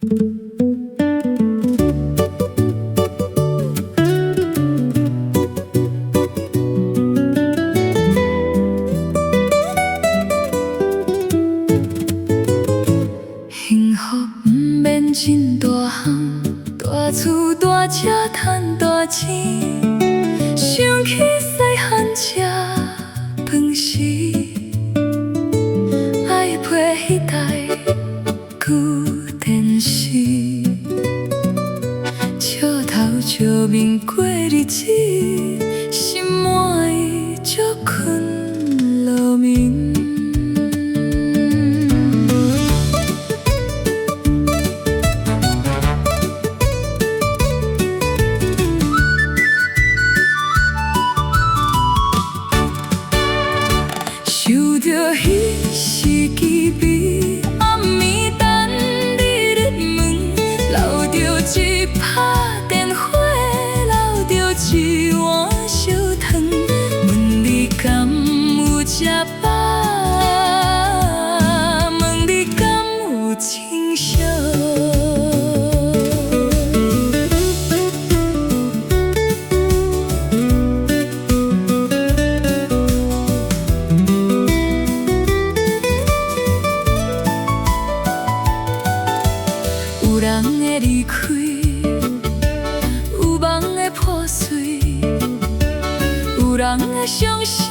幸福不免真大项，大厝大车赚大钱。想起细汉吃饭时，爱配迄台旧电视，笑头笑面过日子，心满意就困落眠。想着彼时机味，暗暝等你入门，留着一拍电火，留着一碗烧汤，问你敢有吃饱，问你敢有清寂。有人的离开，有梦的破碎，有人的伤心。